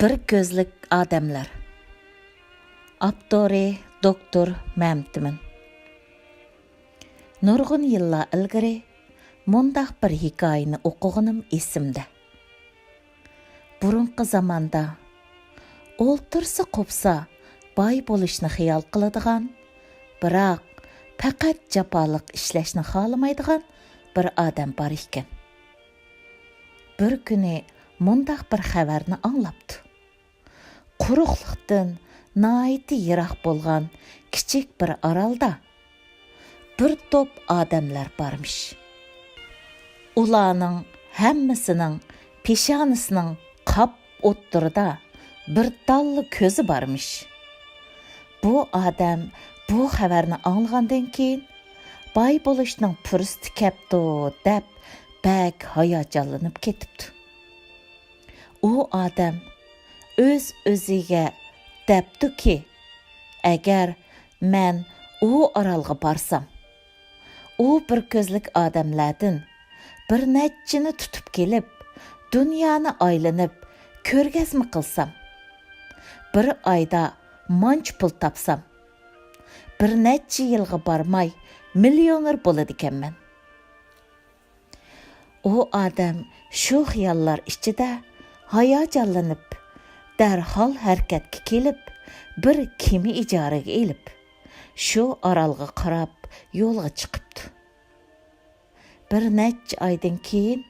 Bir közlük ademler. Aptori doktor Memet Imin. Nurgun yıllar ilgari mundaq bir hikayeni o'qiganim esimda. Burunqi zamanda o'ltirsa qopsa boy bo'lishni xiyol qiladigan, biroq faqat jafoliq ishlashni xohlamaydigan bir odam bor ekan. Bir kuni mundaq bir xabarni anglabdi. Quruqliqdan naiti yiroq bo'lgan kichik bir orolda bir top adamlar barmış. Ularning hammasining peshonasining qap o'ttirida bir tallı ko'zi barmış. Bu adam bu xabarni anglagandan keyin boy bo'lishning fursati kepti deb bak hayajonlanib ketibdi. U adam o'z-o'ziga debdiki, agar men u orolga borsam, u bir ko'zlik odamlardan bir nechchini tutib kelib, dunyoni aylanib ko'rgazma qilsam, bir oyda manch pul topsam, bir necha yilga bormay millioner bo'ladi ekanman. U odam shu xiyollar ichida hayajonlanib, darhol harakatga kelib, bir kemi ijaraga elib, shu orolga qarab yo'lga chiqibdi. Bir necha oydan keyin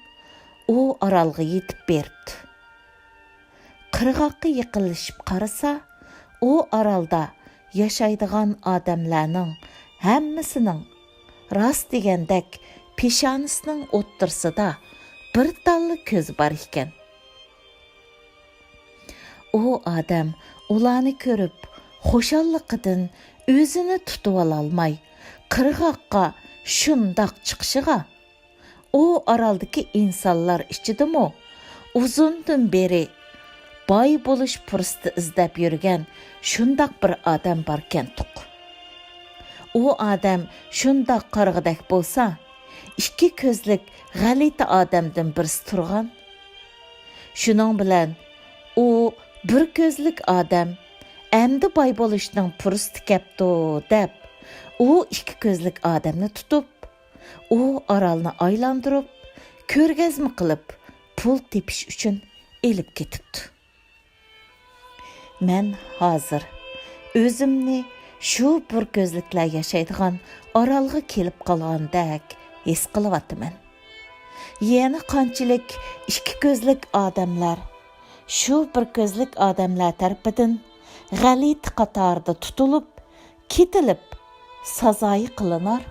u orolga yetib berdi. Qirg'oqqa yiqilishib qarasa, u orolda yashaydigan odamlarning hammasining rost degandek peshonasining o'ttirsida bir tallı ko'z bor ekan. O adam ularni ko'rib, xushalliqidan o'zini tutib ololmay, qirg'oqqa shundoq chiqishiga, u oroldagi insonlar ichidami uzundan beri boy bo'lish fursati izlab yurgan shundoq bir odam borkan tuq. U odam shundoq qarg'idak bo'lsa, ikki ko'zlik g'alati odamdan birisi turgan. Shuning bilan u bir ko'zlik odam endi boy bo'lishning fursati kepti deb, u ikki ko'zlik odamni tutib, u orolni aylantirib, ko'rgazma qilib, pul tepish uchun elib ketibdi. Men hozir o'zimni shu bir ko'zliklar yashaydigan orolga kelib qolgandek his qilyapman. Yana qanchalik ikki ko'zlik odamlar shu bir ko'zlik odamlar tarafidan g'alati qatorda tutilib, ketilib, sazoyi qilinar.